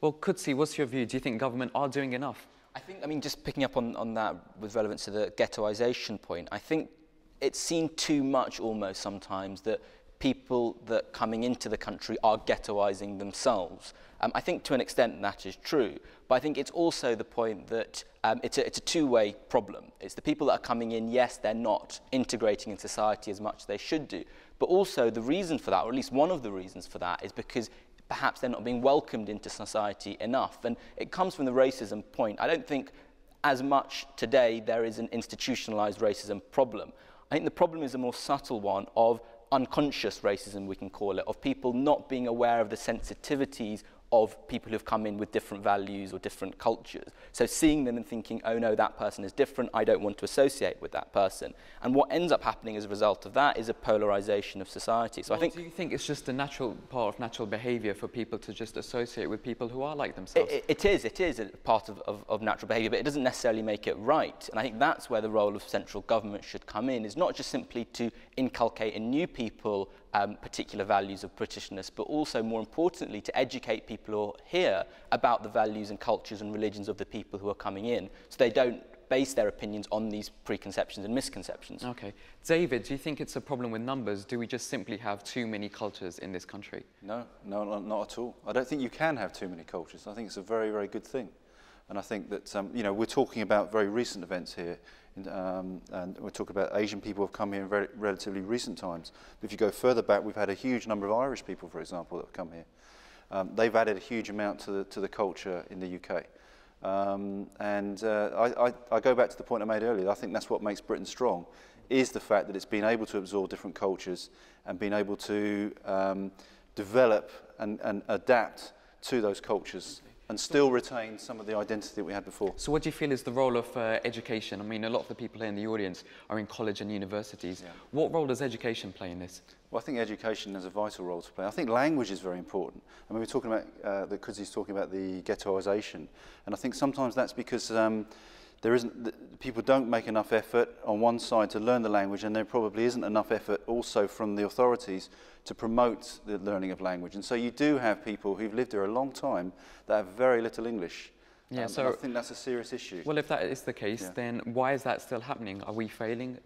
Well, Kudsi, what's your view? Do you think government are doing enough? I mean, just picking up on that with relevance to the ghettoisation point, I think it's seen too much almost sometimes that people that coming into the country are ghettoising themselves. I think to an extent that is true, but I think it's also the point that it's a two-way problem. It's the people that are coming in, yes, they're not integrating in society as much as they should do, but also the reason for that, or at least one of the reasons for that, is because perhaps they're not being welcomed into society enough. And it comes from the racism point. I don't think as much today there is an institutionalised racism problem. I think the problem is a more subtle one of unconscious racism, we can call it, of people not being aware of the sensitivities of people who've come in with different values or different cultures. So seeing them and thinking, oh no, that person is different, I don't want to associate with that person. And what ends up happening as a result of that is a polarisation of society. So well, I think... Do you think it's just a natural part of natural behaviour for people to just associate with people who are like themselves? It is a part of natural behaviour, but it doesn't necessarily make it right. And I think that's where the role of central government should come in, is not just simply to inculcate in new people particular values of Britishness, but also, more importantly, to educate people who are here about the values and cultures and religions of the people who are coming in, so they don't base their opinions on these preconceptions and misconceptions. Okay. David, do you think it's a problem with numbers? Do we just simply have too many cultures in this country? No, not at all. I don't think you can have too many cultures. I think it's a very, very good thing. And I think that, you know, we're talking about very recent events here, and we're talking about Asian people who have come here in very relatively recent times. But if you go further back, we've had a huge number of Irish people, for example, that have come here. They've added a huge amount to the culture in the UK. I go back to the point I made earlier. I think that's what makes Britain strong, is the fact that it's been able to absorb different cultures and been able to develop and adapt to those cultures and still retain some of the identity that we had before. So what do you feel is the role of education? I mean, a lot of the people here in the audience are in college and universities. Yeah. What role does education play in this? Well, I think education has a vital role to play. I think language is very important. I mean, we're talking about, Kudzi's talking about the ghettoisation, and I think sometimes that's because people don't make enough effort on one side to learn the language, and there probably isn't enough effort also from the authorities to promote the learning of language. And so you do have people who've lived here a long time that have very little English. Yeah, so I think that's a serious issue. Well, if that is the case, then why is that still happening? Are we failing?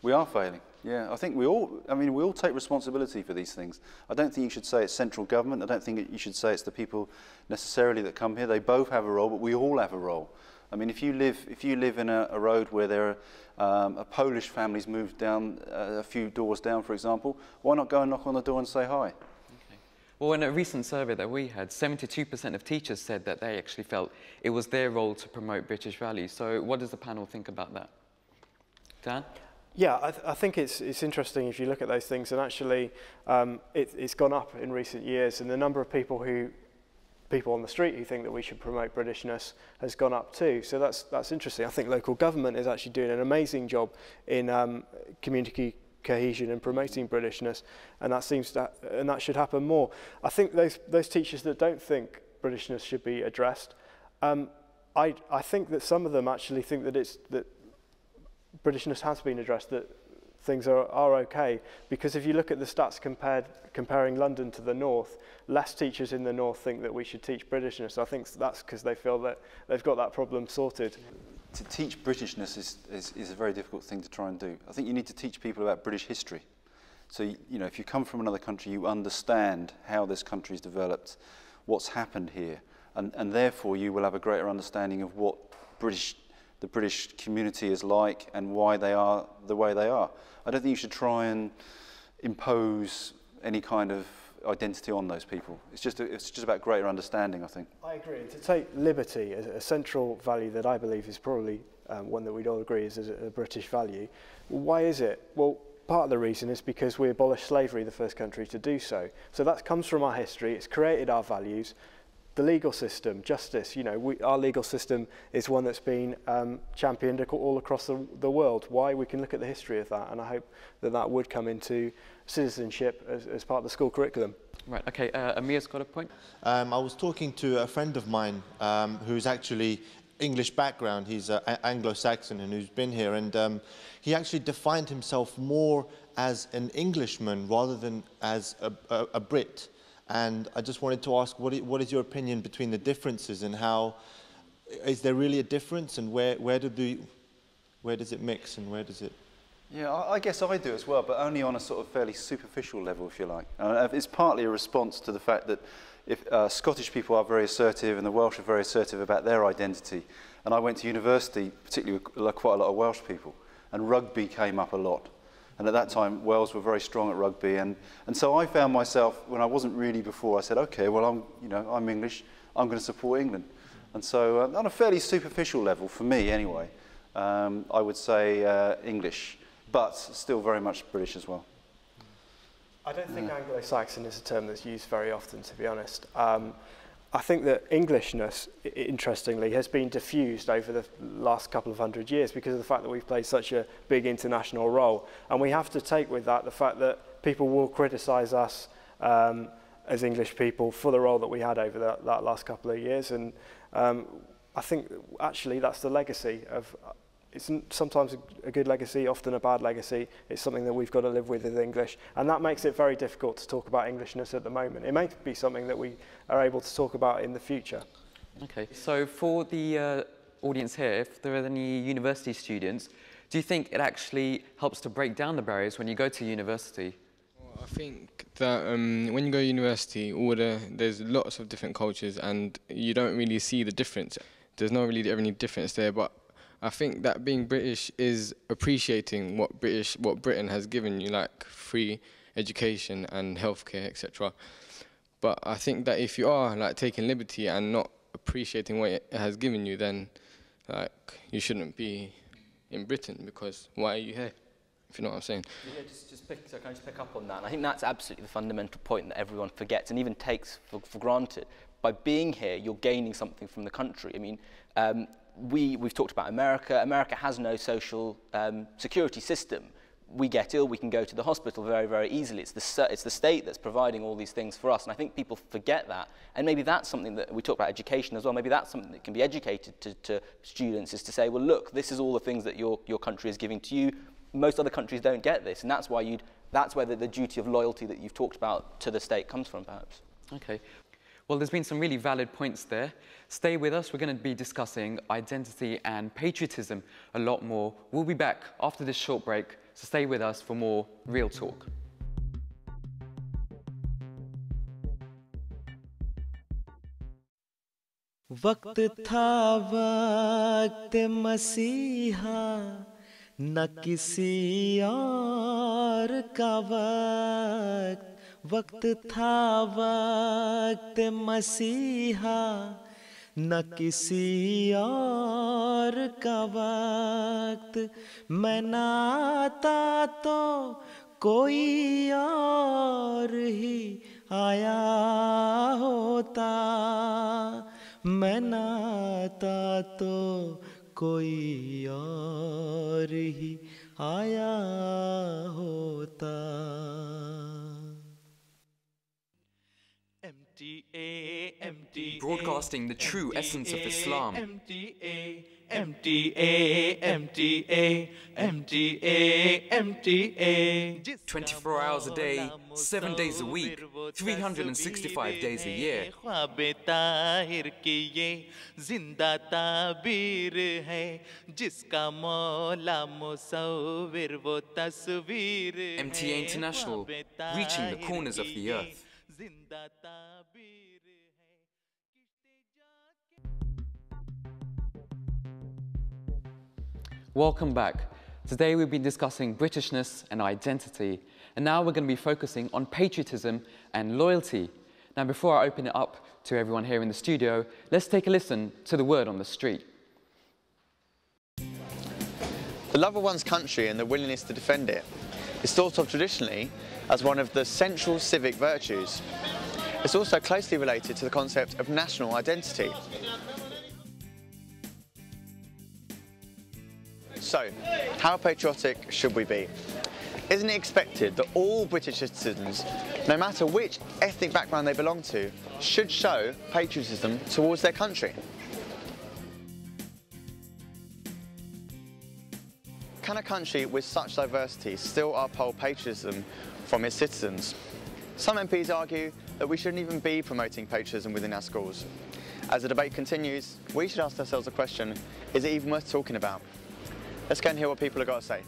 We are failing, yeah. I think we all take responsibility for these things. I don't think you should say it's central government. I don't think you should say it's the people necessarily that come here. They both have a role, but we all have a role. I mean, if you live in a road where there are a Polish family's moved down a few doors down, for example, why not go and knock on the door and say hi? Okay. Well, in a recent survey that we had, 72% of teachers said that they actually felt it was their role to promote British values. So what does the panel think about that? Dan? Yeah, I think it's interesting if you look at those things, and actually it's gone up in recent years, and the number of people on the street who think that we should promote Britishness has gone up too. So that's interesting. I think local government is actually doing an amazing job in community cohesion and promoting Britishness, and that should happen more. I think those teachers that don't think Britishness should be addressed, I think that some of them actually think that Britishness has been addressed, that things are okay, because if you look at the stats comparing London to the north, less teachers in the north think that we should teach Britishness. I think that's because they feel that they've got that problem sorted. To teach Britishness is a very difficult thing to try and do. I think you need to teach people about British history. So, you know, if you come from another country, you understand how this country's developed, what's happened here, and therefore you will have a greater understanding of what the British community is like and why they are the way they are. I don't think you should try and impose any kind of identity on those people. It's just about greater understanding, I think. I agree. And to take liberty as a central value that I believe is probably one that we'd all agree is a British value. Why is it? Well, part of the reason is because we abolished slavery, the first country to do so. So that comes from our history. It's created our values. The legal system, justice, you know, our legal system is one that's been championed all across the world. Why? We can look at the history of that, and I hope that would come into citizenship as part of the school curriculum. Right, okay, Amir's got a point. I was talking to a friend of mine who's actually English background. He's Anglo-Saxon and who's been here, and he actually defined himself more as an Englishman rather than as a Brit. And I just wanted to ask, what is your opinion between the differences, and how, is there really a difference, and where does it mix, and where does it... Yeah, I guess I do as well, but only on a sort of fairly superficial level, if you like. It's partly a response to the fact that if Scottish people are very assertive and the Welsh are very assertive about their identity. And I went to university, particularly with quite a lot of Welsh people, and rugby came up a lot. And at that time, Wales were very strong at rugby. And so I found myself, when I wasn't really before, I said, okay, well, I'm English, I'm going to support England. And so on a fairly superficial level, for me anyway, I would say English, but still very much British as well. I don't think Anglo-Saxon is a term that's used very often, to be honest. I think that Englishness, interestingly, has been diffused over the last couple of hundred years because of the fact that we've played such a big international role. And we have to take with that the fact that people will criticise us as English people for the role that we had over that last couple of years. And I think actually that's the legacy of... It's sometimes a good legacy, often a bad legacy. It's something that we've got to live with as English. And that makes it very difficult to talk about Englishness at the moment. It may be something that we are able to talk about in the future. Okay, so for the audience here, if there are any university students, do you think it actually helps to break down the barriers when you go to university? Well, I think that when you go to university, there's lots of different cultures and you don't really see the difference. There's not really any difference there, but I think that being British is appreciating what Britain has given you, like free education and healthcare, etc. But I think that if you are like taking liberty and not appreciating what it has given you, then like you shouldn't be in Britain, because why are you here? If you know what I'm saying. Yeah, so can I just pick up on that? And I think that's absolutely the fundamental point that everyone forgets and even takes for granted. By being here, you're gaining something from the country. I mean, we've talked about America. America has no social security system. We get ill, we can go to the hospital very, very easily. It's the state that's providing all these things for us, and I think people forget that. And maybe that's something that we talk about education as well. Maybe that's something that can be educated to students, is to say, well, look, this is all the things that your country is giving to you. Most other countries don't get this, and that's why that's where the duty of loyalty that you've talked about to the state comes from, perhaps. Okay. Well, there's been some really valid points there. Stay with us. We're going to be discussing identity and patriotism a lot more. We'll be back after this short break, so stay with us for more Real Talk. वक्त था वक्त मसीहा न किसी और का वक्त था वक्त मसीहा न किसी और का वक्त मैं ना आता तो कोई और ही आया होता मैं ना आता तो कोई और ही आया होता Broadcasting the true essence of Islam. 24 hours a day, 7 days a week, 365 days a year. MTA International, reaching the corners of the earth. Welcome back. Today we've been discussing Britishness and identity, and now we're going to be focusing on patriotism and loyalty. Now, before I open it up to everyone here in the studio, let's take a listen to the word on the street. The love of one's country and the willingness to defend it is thought of traditionally as one of the central civic virtues. It's also closely related to the concept of national identity. So, how patriotic should we be? Isn't it expected that all British citizens, no matter which ethnic background they belong to, should show patriotism towards their country? Can a country with such diversity still uphold patriotism from its citizens? Some MPs argue that we shouldn't even be promoting patriotism within our schools. As the debate continues, we should ask ourselves the question, is it even worth talking about? Let's go and hear what people have got to say.